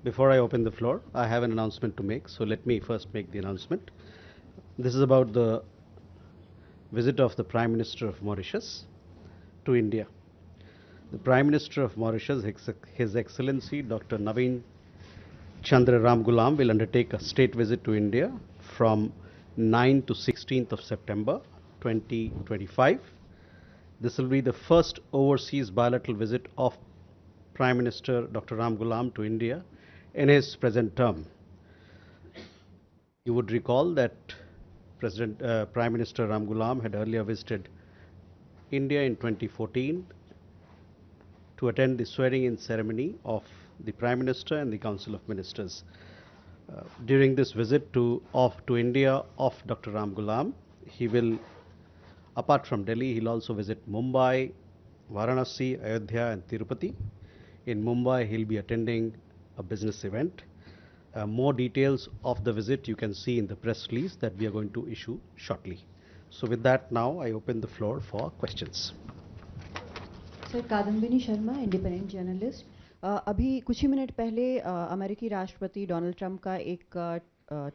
Before I open the floor, I have an announcement to make, so let me first make the announcement. This is about the visit of the Prime Minister of Mauritius to India. The Prime Minister of Mauritius, His Excellency Dr. Naveen Chandra Ramgoolam, will undertake a state visit to India from 9 to 16th of September 2025. This will be the first overseas bilateral visit of Prime Minister Dr. Ramgoolam to India in his present term. You would recall that Prime Minister Ramgoolam had earlier visited India in 2014 to attend the swearing-in ceremony of the Prime Minister and the Council of Ministers. During this visit to India of Dr. Ramgoolam, he will, apart from Delhi, he'll also visit Mumbai, Varanasi, Ayodhya and Tirupati. In Mumbai, he'll be attending a business event. More details of the visit you can see in the press release that we are going to issue shortly. So with that, now I open the floor for questions. Sir, Kadambini Sharma, independent journalist. अभी कुछ ही minute पहले अमेरिकी राष्ट्रपति Donald Trump का एक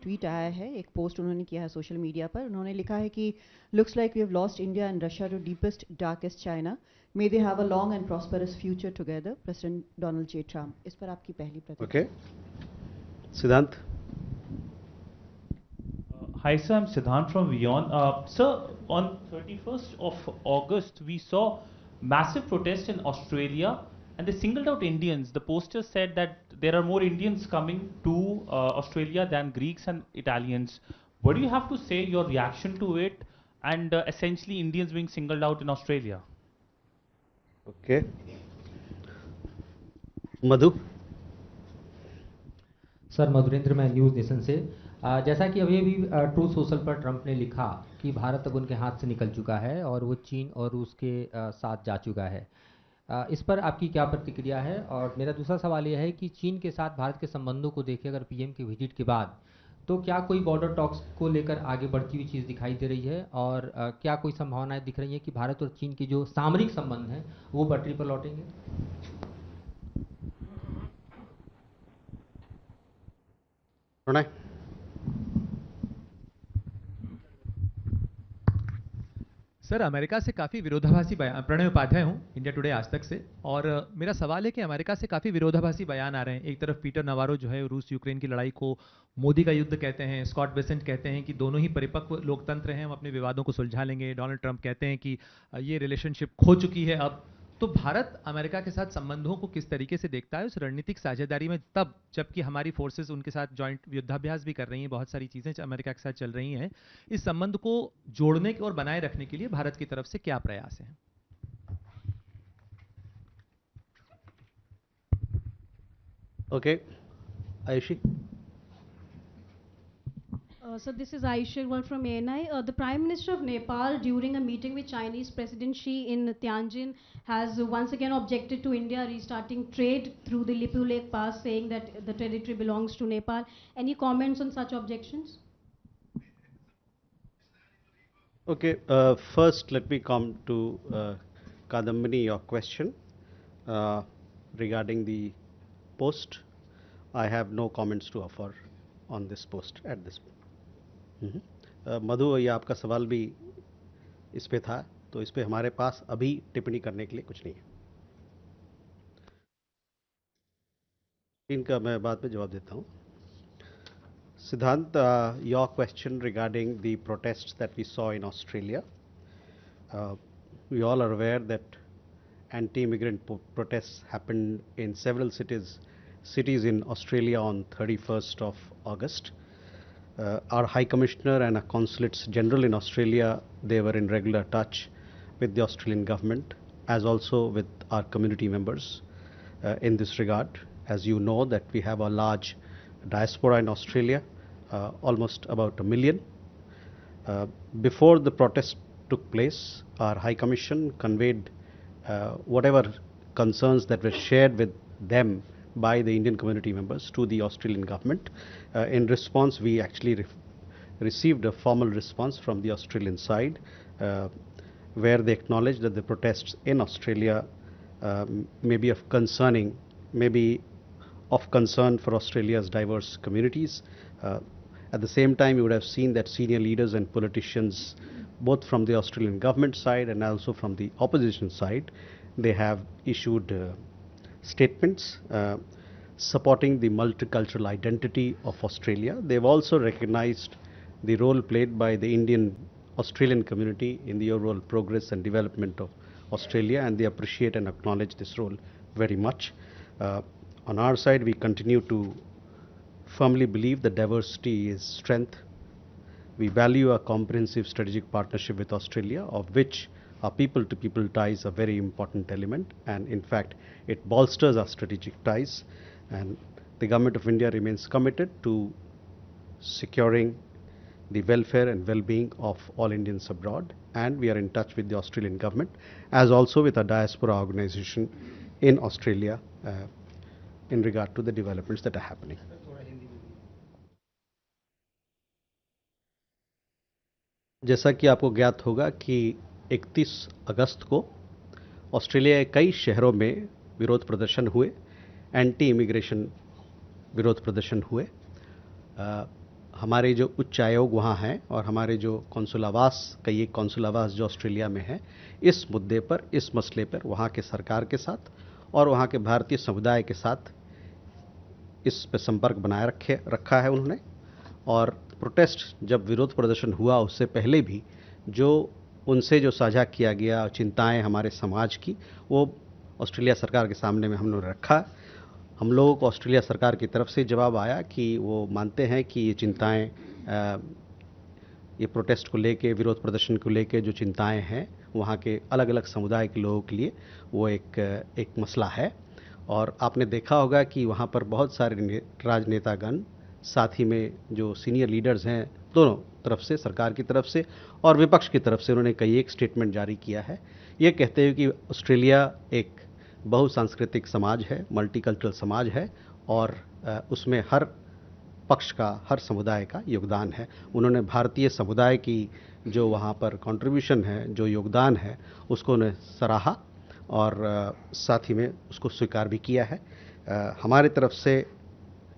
tweet आया है, एक पोस्ट उन्होंने किया है सोशल मीडिया पर. उन्होंने लिखा है कि looks like we have lost India and Russia to deepest darkest China. May they have a long and prosperous future together. President Donald J Trump. इस पर आपकी पहली प्रतिक्रिया. ओके, सिद्धांत. Hi sir, I'm Siddhant from Vion. Sir, on 31st of August, we saw massive protests in Australia and they singled out Indians. The poster said that there are more Indians coming to Australia than Greeks and Italians. What do you have to say, your reaction to it, and essentially Indians being singled out in Australia? Okay. Madhu. Sir, Madhurendra, मैं news nation से. जैसा कि अभी भी true social पर Trump ने लिखा कि भारत अब उनके हाथ से निकल चुका है और वो चीन और रूस के साथ जा चुका है. इस पर आपकी क्या प्रतिक्रिया है? और मेरा दूसरा सवाल यह है कि चीन के साथ भारत के संबंधों को देखें अगर पीएम के विजिट के बाद, तो क्या कोई बॉर्डर टॉक्स को लेकर आगे बढ़ती हुई चीज़ दिखाई दे रही है? और क्या कोई संभावनाएं दिख रही हैं कि भारत और चीन के जो सामरिक संबंध हैं वो पटरी पर लौटेंगे? प्रणय. सर, अमेरिका से काफ़ी विरोधाभासी बयान. प्रणय उपाध्याय हूँ, इंडिया टुडे आज तक से. और मेरा सवाल है कि अमेरिका से काफ़ी विरोधाभासी बयान आ रहे हैं. एक तरफ पीटर नवारो जो है रूस यूक्रेन की लड़ाई को मोदी का युद्ध कहते हैं. स्कॉट बेसेंट कहते हैं कि दोनों ही परिपक्व लोकतंत्र हैं, हम अपने विवादों को सुलझा लेंगे. डोनाल्ड ट्रंप कहते हैं कि ये रिलेशनशिप खो चुकी है अब. तो भारत अमेरिका के साथ संबंधों को किस तरीके से देखता है उस रणनीतिक साझेदारी में, तब जबकि हमारी फोर्सेस उनके साथ जॉइंट युद्धाभ्यास भी कर रही हैं, बहुत सारी चीज़ें अमेरिका के साथ चल रही हैं. इस संबंध को जोड़ने और बनाए रखने के लिए भारत की तरफ से क्या प्रयास हैं? Okay, Ayushi. So this is Aisha from ANI. The Prime Minister of Nepal, during a meeting with Chinese President Xi in Tianjin, has once again objected to India restarting trade through the Lipu Lake Pass, saying that the territory belongs to Nepal. Any comments on such objections? Okay, first let me come to Kadambini, your question regarding the post. I have no comments to offer on this post at this point. मधु, ये आपका सवाल भी इस पे था, तो इस पे हमारे पास अभी टिप्पणी करने के लिए कुछ नहीं है. इनका मैं बाद में जवाब देता हूँ. Siddhant, your question regarding the protests that we saw in Australia. We all are aware that anti-immigrant protests happened in several cities in Australia on 31st of August. Our High Commissioner and our Consulates General in Australia, they were in regular touch with the Australian government as also with our community members in this regard. As you know that we have a large diaspora in Australia, almost about 1 million. Before the protest took place, our High Commission conveyed whatever concerns that were shared with them by the Indian community members to the Australian government. In response, we actually received a formal response from the Australian side where they acknowledged that the protests in Australia may be of concerning, maybe of concern for Australia's diverse communities. At the same time, you would have seen that senior leaders and politicians, both from the Australian government side and also from the opposition side, they have issued statements supporting the multicultural identity of Australia. They've also recognized the role played by the Indian Australian community in the overall progress and development of Australia, and they appreciate and acknowledge this role very much. On our side, we continue to firmly believe that diversity is strength. We value a comprehensive strategic partnership with Australia, of which our people-to-people ties are a very important element, and in fact, it bolsters our strategic ties. And the Government of India remains committed to securing the welfare and well-being of all Indians abroad, and we are in touch with the Australian government, as also with our diaspora organization in Australia in regard to the developments that are happening. जैसा कि आपको ज्ञात होगा कि 31 अगस्त को Australia के कई शहरों में विरोध प्रदर्शन हुए, एंटी इमिग्रेशन विरोध प्रदर्शन हुए। हमारे जो उच्चायोग वहाँ हैं और हमारे जो कौंसुलावास, कई एक कौंसुलावास जो ऑस्ट्रेलिया में है, इस मुद्दे पर, इस मसले पर वहाँ के सरकार के साथ और वहाँ के भारतीय समुदाय के साथ इस पर संपर्क बनाए रखा है उन्होंने। और प्रोटेस्ट जब विरोध प्रदर्शन हुआ उससे पहले भी जो उनसे जो साझा किया गया चिंताएं हमारे समाज की, वो ऑस्ट्रेलिया सरकार के सामने में हम लोगों ने रखा। हम लोगों को ऑस्ट्रेलिया सरकार की तरफ से जवाब आया कि वो मानते हैं कि ये चिंताएं, ये प्रोटेस्ट को लेके, विरोध प्रदर्शन को लेके जो चिंताएं हैं वहाँ के अलग अलग समुदाय के लोगों के लिए वो एक मसला है। और आपने देखा होगा कि वहाँ पर बहुत सारे राजनेतागण, साथ ही में जो सीनियर लीडर्स हैं दोनों तरफ से, सरकार की तरफ से और विपक्ष की तरफ से, उन्होंने कई एक स्टेटमेंट जारी किया है, ये कहते हुए कि ऑस्ट्रेलिया एक बहुसांस्कृतिक समाज है, मल्टीकल्चरल समाज है और उसमें हर पक्ष का, हर समुदाय का योगदान है। उन्होंने भारतीय समुदाय की जो वहाँ पर कंट्रीब्यूशन है, जो योगदान है, उसको उन्हें सराहा और साथ ही में उसको स्वीकार भी किया है। हमारे तरफ से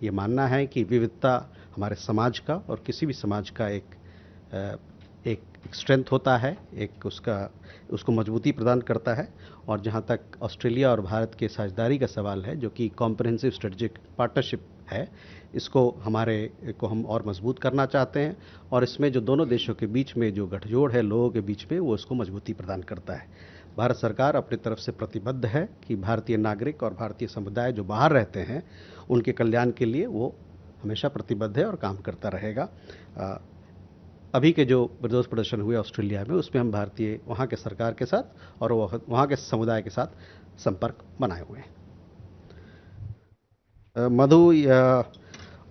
ये मानना है कि विविधता हमारे समाज का और किसी भी समाज का एक स्ट्रेंथ होता है, एक उसको मजबूती प्रदान करता है। और जहाँ तक ऑस्ट्रेलिया और भारत के साझेदारी का सवाल है, जो कि कॉम्प्रिहेंसिव स्ट्रेटेजिक पार्टनरशिप है, इसको हम और मजबूत करना चाहते हैं और इसमें जो दोनों देशों के बीच में जो गठजोड़ है लोगों के बीच में, वो उसको मजबूती प्रदान करता है। भारत सरकार अपनी तरफ से प्रतिबद्ध है कि भारतीय नागरिक और भारतीय समुदाय जो बाहर रहते हैं उनके कल्याण के लिए वो हमेशा प्रतिबद्ध है और काम करता रहेगा। अभी के जो विरोध प्रदर्शन हुए ऑस्ट्रेलिया में, उसमें हम वहाँ के सरकार के साथ और वहाँ के समुदाय के साथ संपर्क बनाए हुए हैं। मधु,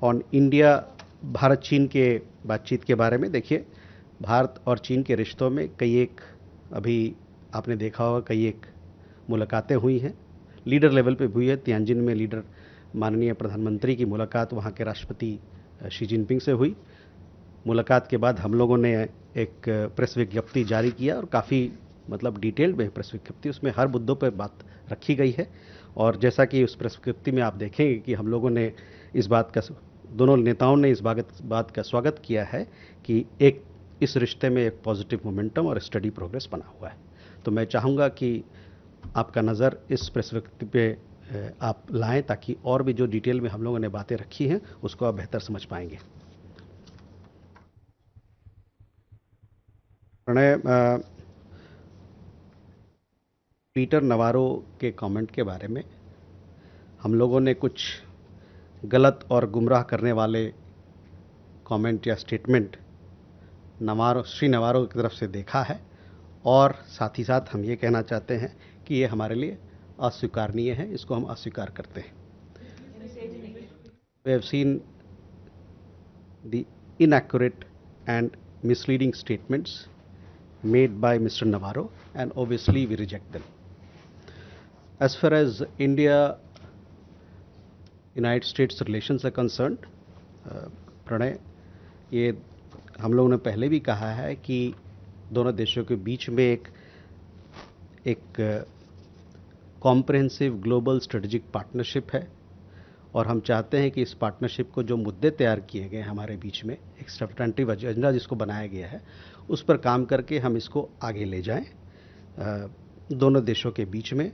ऑन इंडिया भारत चीन के बातचीत के बारे में, देखिए भारत और चीन के रिश्तों में अभी आपने देखा होगा कई एक मुलाकातें हुई हैं, लीडर लेवल पे हुई है। तियानजिन में माननीय प्रधानमंत्री की मुलाकात वहाँ के राष्ट्रपति शी जिनपिंग से हुई। मुलाकात के बाद हम लोगों ने एक प्रेस विज्ञप्ति जारी किया और काफ़ी डिटेल्ड में प्रेस विज्ञप्ति, उसमें हर मुद्दों पर बात रखी गई है। और जैसा कि उस प्रेस विज्ञप्ति में आप देखेंगे कि हम लोगों ने दोनों नेताओं ने इस बात का स्वागत किया है कि इस रिश्ते में एक पॉजिटिव मोमेंटम और स्टडी प्रोग्रेस बना हुआ है। तो मैं चाहूँगा कि आपका नज़र इस प्रेस विज्ञप्ति पे आप लाएं ताकि और भी जो डिटेल में हम लोगों ने बातें रखी हैं उसको आप बेहतर समझ पाएंगे। प्रणय, पीटर नवारो के कमेंट के बारे में हम लोगों ने कुछ गलत और गुमराह करने वाले कमेंट या स्टेटमेंट श्री नवारो की तरफ से देखा है और साथ ही साथ हम ये कहना चाहते हैं कि ये हमारे लिए अस्वीकारनीय है, इसको हम अस्वीकार करते हैं। We have seen the inaccurate and misleading statements made by Mr. Navarro and obviously we reject them. As far as India-United States relations are concerned, Pranay, ये हम लोगों ने पहले भी कहा है कि दोनों देशों के बीच में एक कॉम्प्रिहेंसिव ग्लोबल स्ट्रेटेजिक पार्टनरशिप है और हम चाहते हैं कि इस पार्टनरशिप को जो मुद्दे तैयार किए गए हमारे बीच में, एक सब्सटेंटिव एजेंडा जिसको बनाया गया है, उस पर काम करके हम इसको आगे ले जाएं, दोनों देशों के बीच में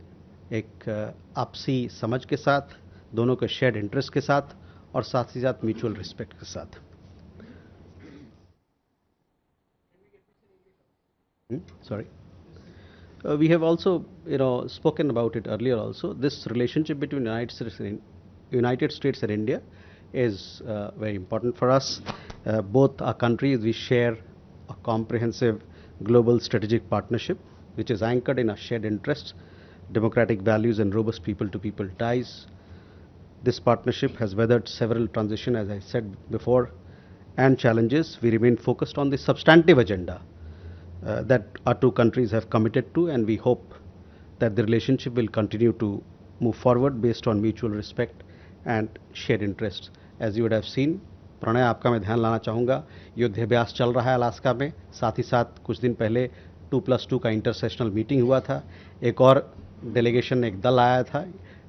एक आपसी समझ के साथ, दोनों के शेयर्ड इंटरेस्ट के साथ और साथ ही साथ म्यूचुअल रिस्पेक्ट के साथ। Sorry. We have also, spoken about it earlier also. This relationship between United States and India is very important for us. Both our countries, we share a comprehensive global strategic partnership, which is anchored in our shared interests, democratic values, and robust people-to-people ties. This partnership has weathered several transitions, as I said before, and challenges. We remain focused on the substantive agenda that our two countries have committed to, and we hope that the relationship will continue to move forward based on mutual respect and shared interests. As you would have seen, Pranay, आपका मैं ध्यान लाना चाहूँगा, युद्धाभ्यास चल रहा है Alaska में, साथ ही साथ कुछ दिन पहले 2+2 का इंटरसेशनल मीटिंग हुआ था, एक और डेलीगेशन, एक दल आया था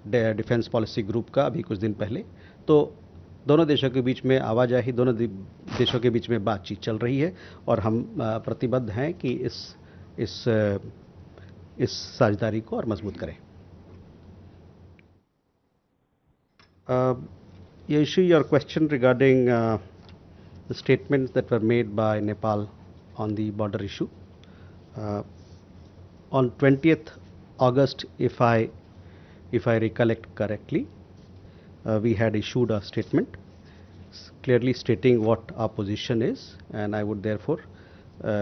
डिफेंस पॉलिसी ग्रुप का अभी कुछ दिन पहले। तो दोनों देशों के बीच में आवाजाही, दोनों देशों के बीच में बातचीत चल रही है और हम प्रतिबद्ध हैं कि इस साझेदारी को और मजबूत करें। Yashi, your question regarding the statements that were made by Nepal on the border issue. On 20th August, if I recollect correctly, we had issued a statement clearly stating what our position is, and I would therefore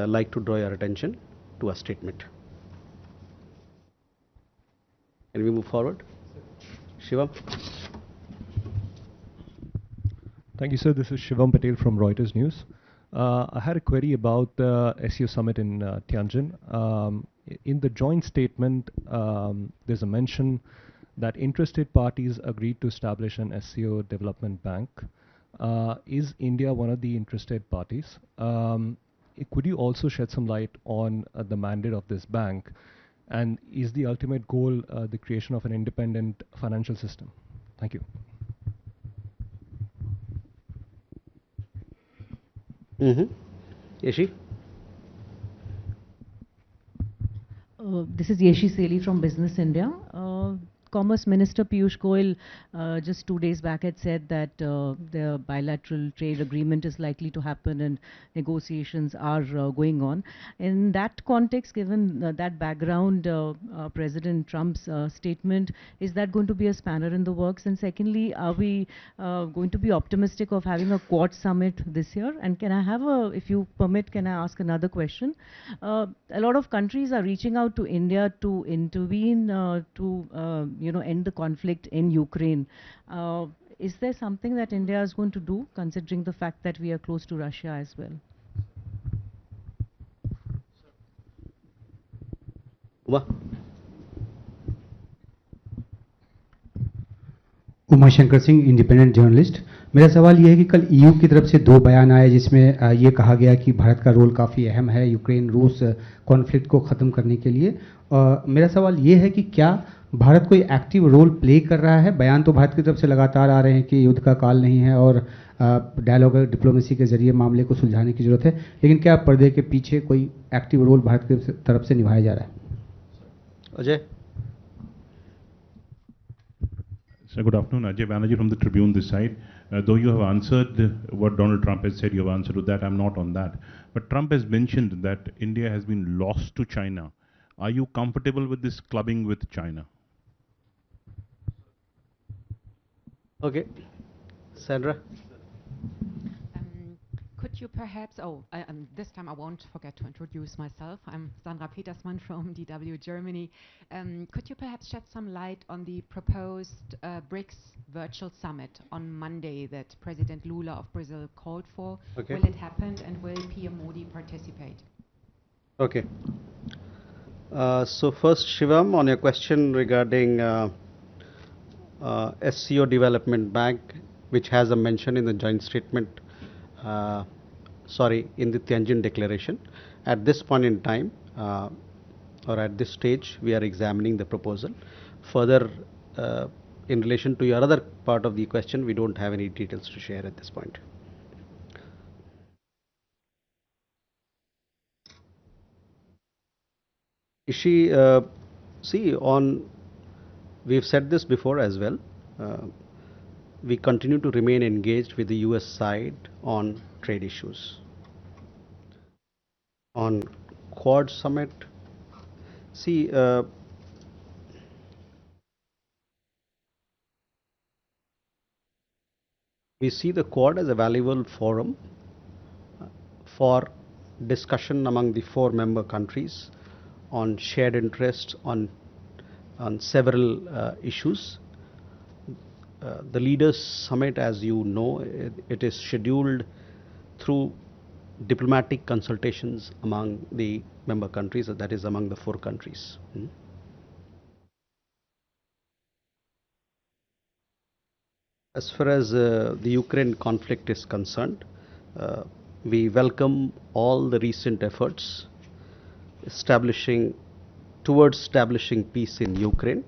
like to draw your attention to a statement. Can we move forward? Shivam? Thank you, sir. This is Shivam Patel from Reuters News. I had a query about the SCO summit in Tianjin. In the joint statement, there's a mention that interested parties agreed to establish an SCO development bank. Is India one of the interested parties? Could you also shed some light on the mandate of this bank? And is the ultimate goal the creation of an independent financial system? Thank you. Yeshi? This is Yeshi Seli from Business India. Commerce Minister Piyush Goyal just 2 days back had said that the bilateral trade agreement is likely to happen and negotiations are going on. In that context, given that background, President Trump's statement, is that going to be a spanner in the works? And secondly, are we going to be optimistic of having a Quad summit this year? And can I have if you permit, can I ask another question? A lot of countries are reaching out to India to intervene end the conflict in Ukraine. Is there something that India is going to do, considering the fact that we are close to Russia as well? Umashankar Singh, independent journalist. मेरा सवाल ये है कि कल EU की तरफ से 2 बयान आए जिसमें ये कहा गया कि भारत का रोल काफ़ी अहम है यूक्रेन रूस कॉन्फ्लिक्ट को ख़त्म करने के लिए। मेरा सवाल ये है कि क्या भारत कोई एक्टिव रोल प्ले कर रहा है? बयान तो भारत की तरफ से लगातार आ रहे हैं कि युद्ध का काल नहीं है और डायलॉग डिप्लोमेसी के जरिए मामले को सुलझाने की ज़रूरत है, लेकिन क्या पर्दे के पीछे कोई एक्टिव रोल भारत की तरफ से निभाया जा रहा है? Ajay? Sir, good afternoon. Ajay Banerjee from the Tribune this side. Though you have answered what Donald Trump has said, you have answered to that. I'm not on that. But Trump has mentioned that India has been lost to China. Are you comfortable with this clubbing with China? Okay. Sandra? Could you perhaps, this time I won't forget to introduce myself. I'm Sandra Petersmann from DW Germany. Could you perhaps shed some light on the proposed BRICS virtual summit on Monday that President Lula of Brazil called for? Okay. Will it happen and will PM Modi participate? Okay. So first, Shivam, on your question regarding SCO Development Bank, which has a mention in the joint statement, in the Tianjin Declaration. At this point in time, or at this stage, we are examining the proposal. Further in relation to your other part of the question, we don't have any details to share at this point. Ishi, see, we've said this before as well. We continue to remain engaged with the US side on trade issues. On Quad Summit, see, we see the Quad as a valuable forum for discussion among the 4 member countries on shared interests on several issues. The Leaders Summit, as you know, it is scheduled through diplomatic consultations among the member countries, that is among the 4 countries. As far as the Ukraine conflict is concerned, we welcome all the recent efforts towards establishing peace in Ukraine.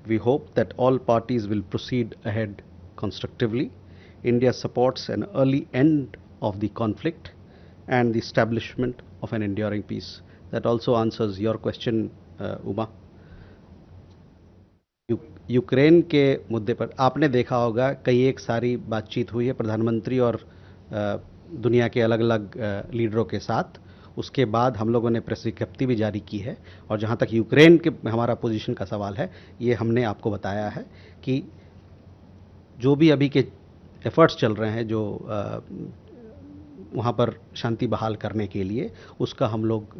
We hope that all parties will proceed ahead constructively. India supports an early end of the conflict and the establishment of an enduring peace. That also answers your question, Uma. Ukraine के मुद्दे पर आपने देखा होगा कई एक सारी बातचीत हुई है प्रधानमंत्री और दुनिया के अलग अलग लीडरों के साथ. उसके बाद हम लोगों ने प्रेस विज्ञप्ति भी जारी की है और जहां तक यूक्रेन के हमारा पोजीशन का सवाल है, ये हमने आपको बताया है कि जो भी अभी के एफर्ट्स चल रहे हैं जो वहां पर शांति बहाल करने के लिए, उसका हम लोग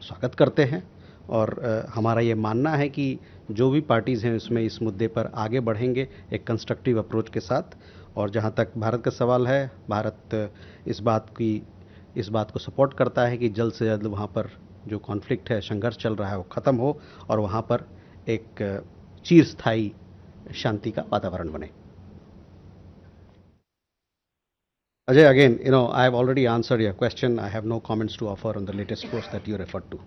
स्वागत करते हैं और हमारा ये मानना है कि जो भी पार्टीज़ हैं उसमें इस मुद्दे पर आगे बढ़ेंगे एक कंस्ट्रक्टिव अप्रोच के साथ. और जहां तक भारत का सवाल है, भारत इस बात को सपोर्ट करता है कि जल्द से जल्द वहां पर जो कॉन्फ्लिक्ट है, संघर्ष चल रहा है, वो ख़त्म हो और वहां पर एक चिरस्थायी शांति का वातावरण बने. Ajay, again, I have already answered your question. I have no comments to offer on the latest post that you referred to.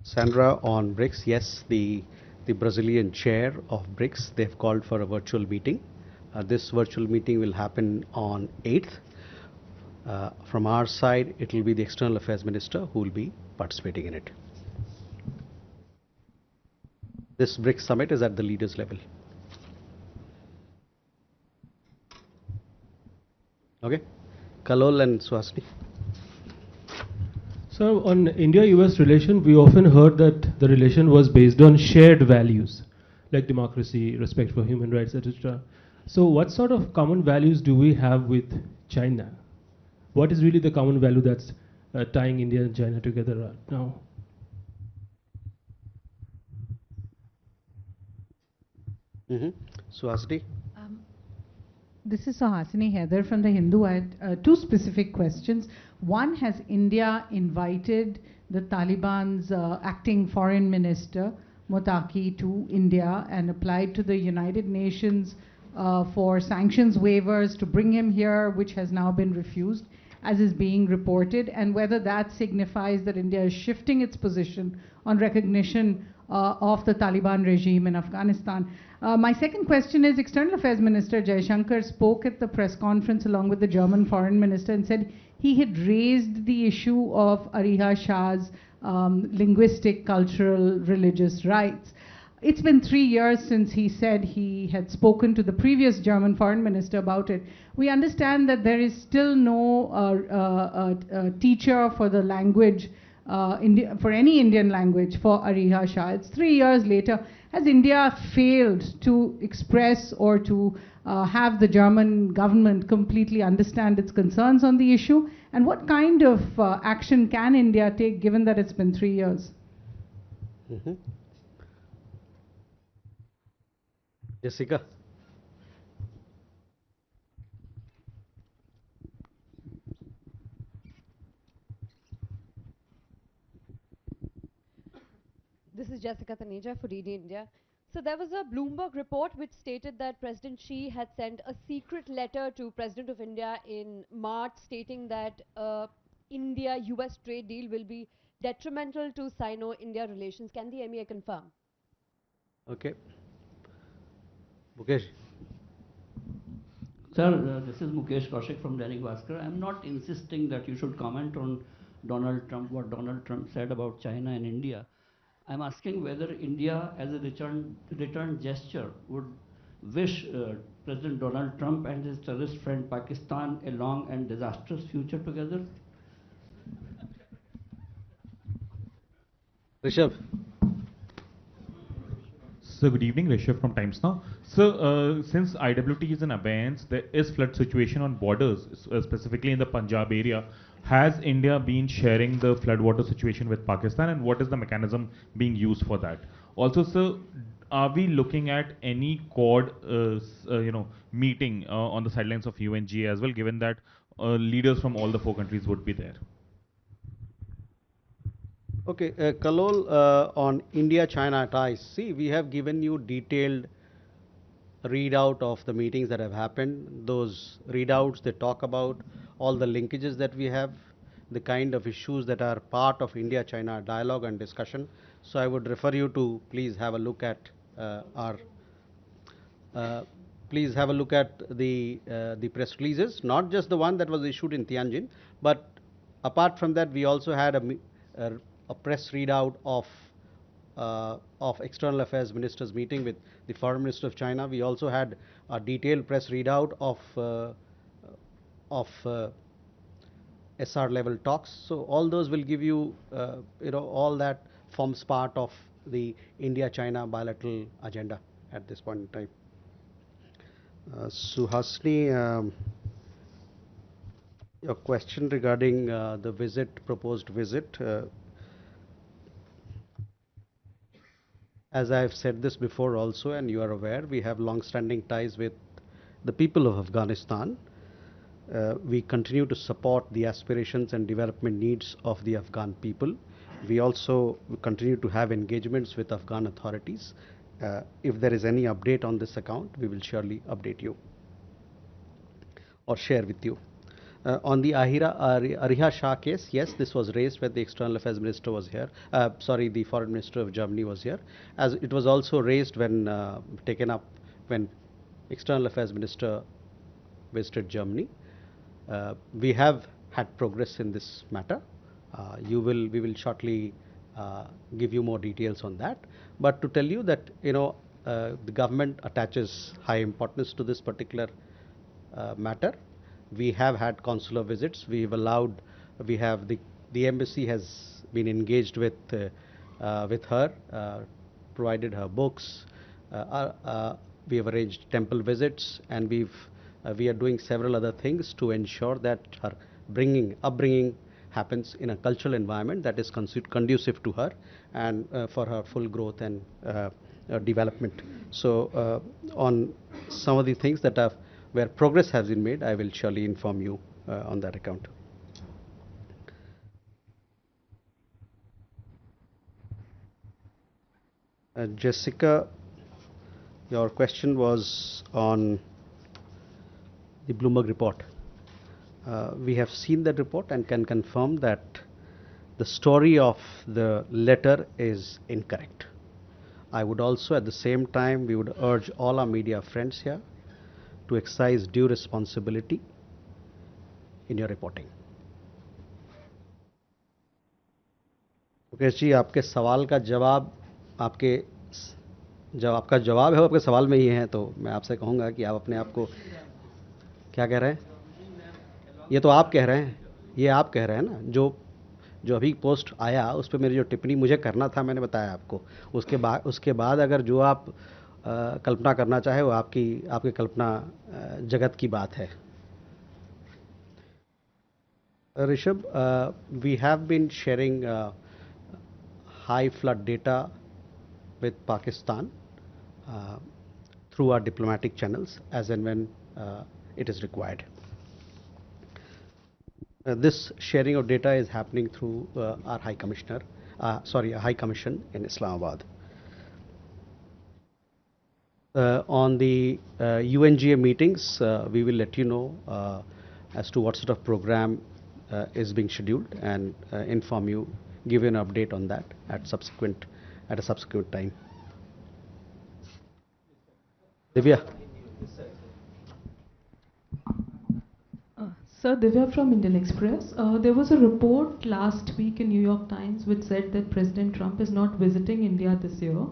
Sandra, on BRICS, yes, the Brazilian chair of BRICS, they've called for a virtual meeting. This virtual meeting will happen on 8th. From our side, it will be the External Affairs Minister who will be participating in it. This BRICS summit is at the leaders level. Okay? Kalol and Swasni. So on India-US relation, we often heard that the relation was based on shared values like democracy, respect for human rights, etc. So what sort of common values do we have with China? What is really the common value that's tying India and China together right now? Swasni? This is Sahasini Heather from The Hindu. I had 2 specific questions. One, has India invited the Taliban's acting foreign minister, Motaki, to India and applied to the United Nations for sanctions waivers to bring him here, which has now been refused, as is being reported, and whether that signifies that India is shifting its position on recognition of the Taliban regime in Afghanistan. My second question is, External Affairs Minister Jaishankar spoke at the press conference along with the German Foreign Minister and said he had raised the issue of Ariha Shah's linguistic, cultural, religious rights. It's been 3 years since he said he had spoken to the previous German Foreign Minister about it. We understand that there is still no teacher for the language, for any Indian language for Ariha Shah. It's 3 years later. Has India failed to express or to have the German government completely understand its concerns on the issue? And what kind of action can India take given that it's been 3 years? Jessica? This is Jessica Taneja for DD India. So there was a Bloomberg report which stated that President Xi had sent a secret letter to President of India in March stating that India-US trade deal will be detrimental to Sino-India relations. Can the MEA confirm? Okay. Mukesh. Sir, this is Mukesh Kaushik from Dainik Bhaskar. I'm not insisting that you should comment on Donald Trump, what Donald Trump said about China and India. I'm asking whether India, as a return gesture, would wish President Donald Trump and his terrorist friend Pakistan a long and disastrous future together. Rishabh. So good evening, Rishabh from Times Now. So since IWT is in abeyance, there is flood situation on borders, specifically in the Punjab area. Has India been sharing the floodwater situation with Pakistan, and what is the mechanism being used for that? Also, sir, are we looking at any Quad, meeting on the sidelines of UNGA as well, given that leaders from all the 4 countries would be there? Okay, Kalol, on India-China ties, see, we have given you detailed readout of the meetings that have happened. Those readouts, they talk about all the linkages that we have, the kind of issues that are part of India-China dialogue and discussion. So I would refer you to please have a look at please have a look at the press releases, not just the one that was issued in Tianjin, but apart from that, we also had a press readout of External Affairs Ministers meeting with the Foreign Minister of China. We also had a detailed press readout of SR level talks. So all those will give you, all that forms part of the India-China bilateral agenda at this point in time. Suhasini, your question regarding the proposed visit. As I have said this before also, and you are aware, we have long-standing ties with the people of Afghanistan. We continue to support the aspirations and development needs of the Afghan people. We also continue to have engagements with Afghan authorities. If there is any update on this account, we will surely update you or share with you. On the Ariha Shah case, yes, this was raised when the External Affairs Minister was here. The Foreign Minister of Germany was here. As it was also raised when taken up when External Affairs Minister visited Germany. We have had progress in this matter. We will shortly give you more details on that. But to tell you that the government attaches high importance to this particular matter. We have had consular visits. The embassy has been engaged with her, provided her books. We have arranged temple visits, and we are doing several other things to ensure that her upbringing happens in a cultural environment that is conducive to her and for her full growth and development. So on some of the things that where progress has been made, I will surely inform you on that account. Jessica, your question was on the Bloomberg report. We have seen that report and can confirm that the story of the letter is incorrect. I would also, at the same time, we would urge all our media friends here to exercise due responsibility in your reporting. Mukesh ji, आपके सवाल का जवाब आपका जवाब है आपके सवाल में ही है, तो मैं आपसे कहूँगा कि आप अपने आप को क्या कह रहे हैं? ये तो आप कह रहे हैं, ये आप कह रहे हैं ना, जो अभी पोस्ट आया उस पर मेरी जो टिप्पणी मुझे करना था मैंने बताया आपको. उसके बाद अगर जो आप कल्पना करना चाहे वो आपकी कल्पना जगत की बात है. Rishabh, we have been sharing high flood data with Pakistan through our diplomatic channels as and when it is required. This sharing of data is happening through our High Commission in Islamabad. On the UNGA meetings, we will let you know as to what sort of program is being scheduled and inform you, give you an update on that at a subsequent time. Divya. Sir, Divya from Indian Express. There was a report last week in New York Times which said that President Trump is not visiting India this year.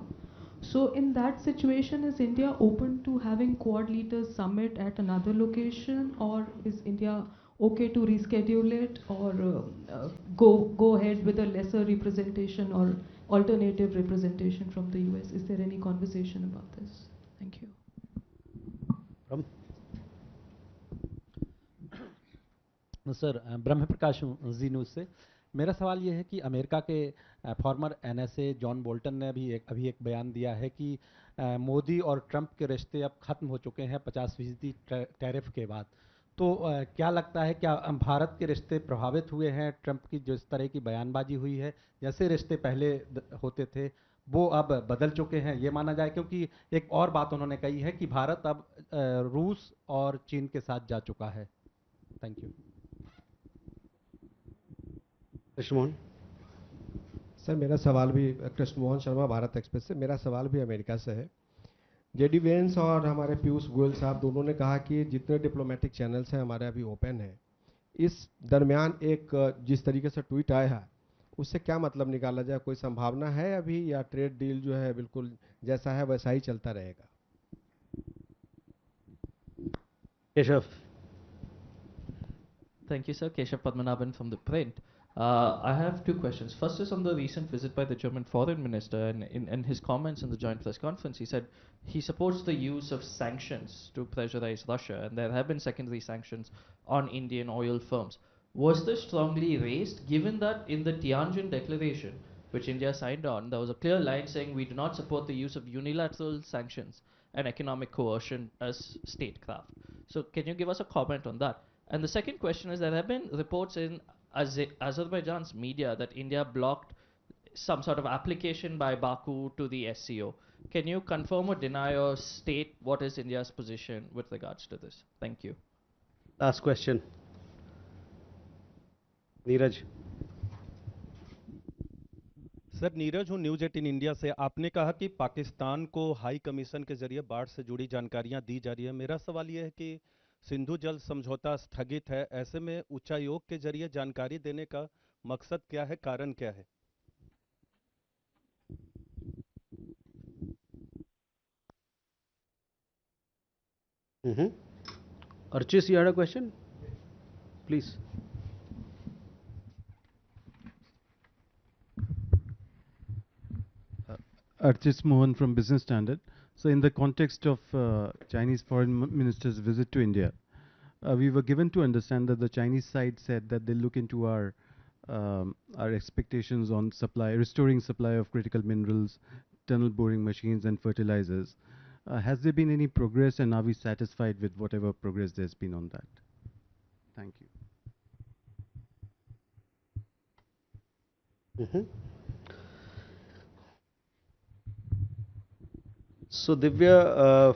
So in that situation, is India open to having Quad Leaders Summit at another location, or is India okay to reschedule it, or go ahead with a lesser representation or alternative representation from the US? Is there any conversation about this? Thank you. Sir Brahma Prakash ji news से मेरा सवाल ये है कि America के farmer NSA John Bolton ने अभी एक बयान दिया है कि मोदी और ट्रंप के रिश्ते अब खत्म हो चुके हैं 50% टैरिफ के बाद। तो क्या लगता है, क्या भारत के रिश्ते प्रभावित हुए हैं ट्रंप की जो इस तरह की बयानबाजी हुई है? जैसे रिश्ते पहले होते थे वो अब बदल चुके हैं, ये माना जाए? क्योंकि एक और बात उन्होंने कही है कि भारत अब रूस और चीन के साथ जा चुका है। Thank you. कृष्णमोहन सर, मेरा सवाल भी, कृष्णमोहन शर्मा भारत एक्सप्रेस से, मेरा सवाल भी अमेरिका से है। जेडी वेंस और हमारे पीयूष गोयल साहब दोनों ने कहा कि जितने डिप्लोमेटिक चैनल्स हैं हमारे अभी ओपन हैं। इस दरमियान एक जिस तरीके से ट्वीट आया है उससे क्या मतलब निकाला जाए? कोई संभावना है अभी, या ट्रेड डील जो है बिल्कुल जैसा है वैसा ही चलता रहेगा? Keshav. Thank you, sir. Keshav Padmanabhan from The Print. I have two questions. First is on the recent visit by the German foreign minister, and in his comments in the joint press conference, he said he supports the use of sanctions to pressurize Russia, and there have been secondary sanctions on Indian oil firms. Was this strongly raised, given that in the Tianjin Declaration, which India signed on, there was a clear line saying we do not support the use of unilateral sanctions and economic coercion as statecraft. So can you give us a comment on that? And the second question is, there have been reports in Azerbaijan's media that India blocked some sort of application by Baku to the SCO. Can you confirm or deny or state what is India's position with regards to this? Thank you. Last question. Neeraj. Sir, Neeraj हूँ news 18 India से। आपने कहा कि पाकिस्तान को high commission के जरिए बाढ़ से जुड़ी जानकारियां दी जा रही है। मेरा सवाल यह है कि सिंधु जल समझौता स्थगित है, ऐसे में उच्चायोग के जरिए जानकारी देने का मकसद क्या है, कारण क्या है? Archis, you had a question? Please. Archis Mohan from Business Standard. So in the context of Chinese foreign minister's visit to India, we were given to understand that the Chinese side said that they look into our expectations on supply, restoring supply of critical minerals, tunnel boring machines and fertilizers. Has there been any progress, and are we satisfied with whatever progress there's been on that? Thank you. So Divya,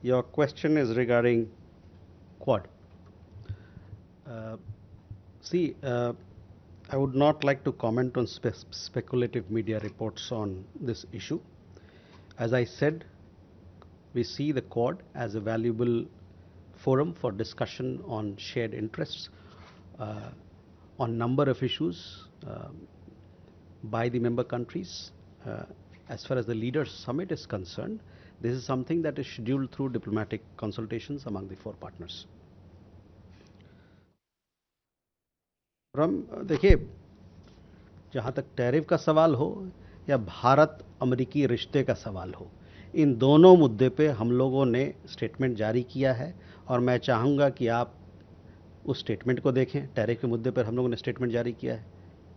your question is regarding Quad. I would not like to comment on speculative media reports on this issue. As I said, we see the Quad as a valuable forum for discussion on shared interests on number of issues by the member countries. As far as the Leaders Summit is concerned, this is something that is scheduled through diplomatic consultations among the four partners. देखिए, जहाँ तक tariff का सवाल हो या भारत अमेरिकी रिश्ते का सवाल हो, इन दोनों मुद्दे पे हम लोगों ने स्टेटमेंट जारी किया है और मैं चाहूँगा कि आप उस स्टेटमेंट को देखें। टैरिफ के मुद्दे पर हम लोगों ने स्टेटमेंट जारी किया है,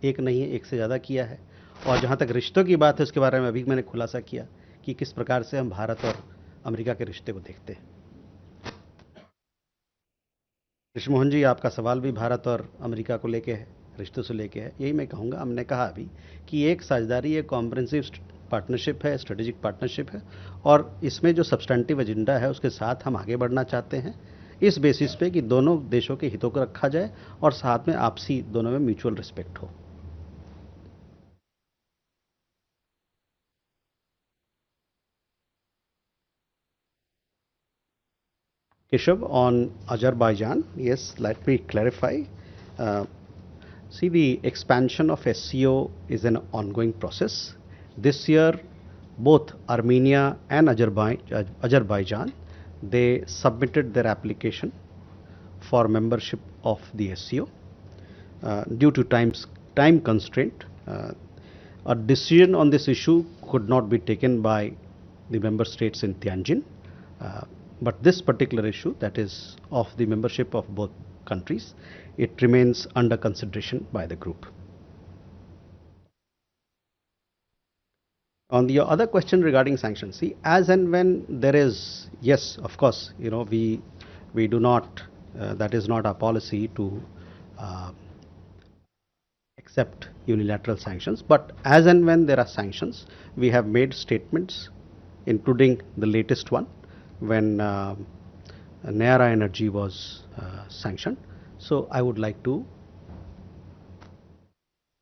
एक नहीं है, एक से ज़्यादा किया है। और जहाँ तक रिश्तों की बात है उसके बारे में अभी मैंने खुलासा किया कि किस प्रकार से हम भारत और अमेरिका के रिश्ते को देखते हैं। कृष्णमोहन जी, आपका सवाल भी भारत और अमेरिका को लेके है, रिश्तों से लेके है। यही मैं कहूँगा, हमने कहा अभी कि एक साझेदारी, एक कॉम्प्रिहेंसिव पार्टनरशिप है, स्ट्रेटेजिक पार्टनरशिप है और इसमें जो सब्सटेंटिव एजेंडा है उसके साथ हम आगे बढ़ना चाहते हैं, इस बेसिस पे कि दोनों देशों के हितों को रखा जाए और साथ में आपसी दोनों में म्यूचुअल रिस्पेक्ट हो। Keshav, on Azerbaijan, yes, let me clarify. See, the expansion of SCO is an ongoing process. This year, both Armenia and Azerbaijan, they submitted their application for membership of the SCO. Due to time constraint, a decision on this issue could not be taken by the member states in Tianjin. But this particular issue, that is of the membership of both countries, it remains under consideration by the group. On the other question regarding sanctions, see, as and when there is, yes, of course, we do not, that is not our policy to accept unilateral sanctions, but as and when there are sanctions, we have made statements, including the latest one, when Nayara Energy was sanctioned. So I would like to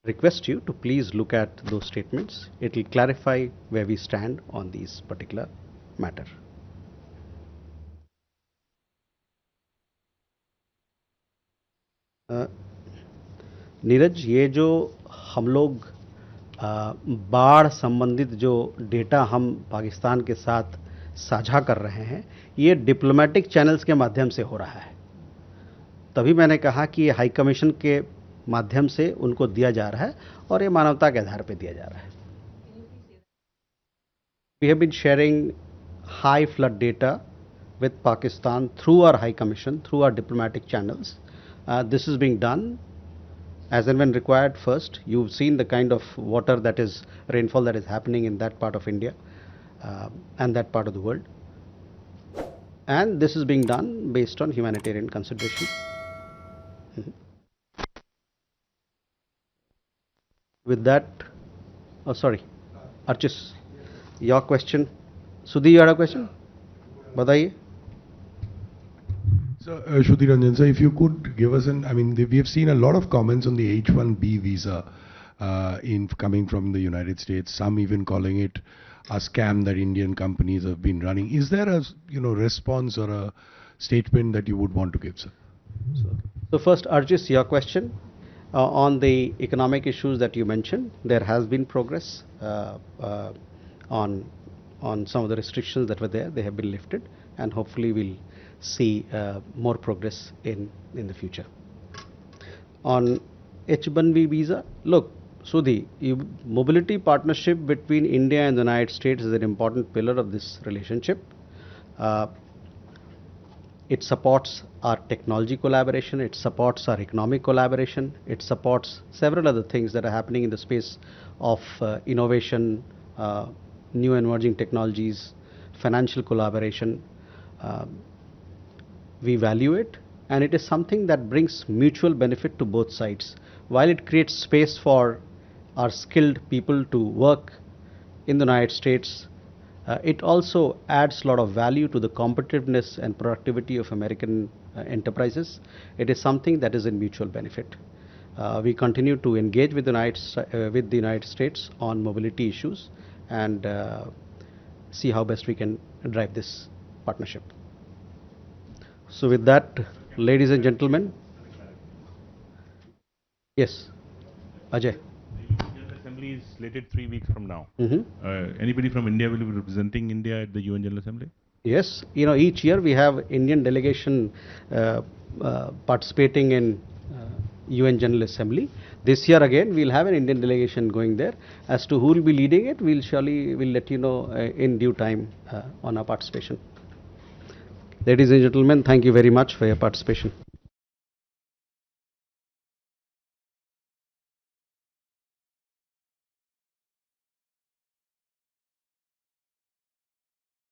request you to please look at those statements. It will clarify where we stand on these particular matter. Neeraj, ये जो हम लोग बाढ़ संबंधित जो data हम पाकिस्तान के साथ साझा कर रहे हैं, ये डिप्लोमेटिक चैनल्स के माध्यम से हो रहा है. तभी मैंने कहा कि ये हाई कमीशन के माध्यम से उनको दिया जा रहा है और ये मानवता के आधार पर दिया जा रहा है. We have been sharing high flood data with Pakistan through our High Commission, through our diplomatic channels. This is being done as and when required. First, you've seen the kind of water that is, rainfall that is happening in that part of India and that part of the world. And this is being done based on humanitarian consideration. With that, oh sorry, Archis, your question. Sudhi, you had a question? Badaiye. So, Shruti Ranjan sir, if you could give us an, I mean, we have seen a lot of comments on the H-1B visa coming from the United States, some even calling it a scam that Indian companies have been running. Is there a, response or a statement that you would want to give, sir? So first, Arjis, your question on the economic issues that you mentioned. There has been progress on some of the restrictions that were there. They have been lifted, and hopefully we'll see more progress in the future. On H-1B visa, look, Sudhi, mobility partnership between India and the United States is an important pillar of this relationship. It supports our technology collaboration, it supports our economic collaboration, it supports several other things that are happening in the space of innovation, new emerging technologies, financial collaboration. We value it, and it is something that brings mutual benefit to both sides. While it creates space for our skilled people to work in the United States, it also adds a lot of value to the competitiveness and productivity of American enterprises. It is something that is in mutual benefit. We continue to engage with the United States on mobility issues and see how best we can drive this partnership. So with that, ladies and gentlemen, yes, Ajay. The Assembly is slated 3 weeks from now. Anybody from India will be representing India at the UN General Assembly? Yes, each year we have Indian delegation participating in UN General Assembly. This year again we'll have an Indian delegation going there. As to who will be leading it, we'll let you know in due time on our participation. Ladies and gentlemen, thank you very much for your participation.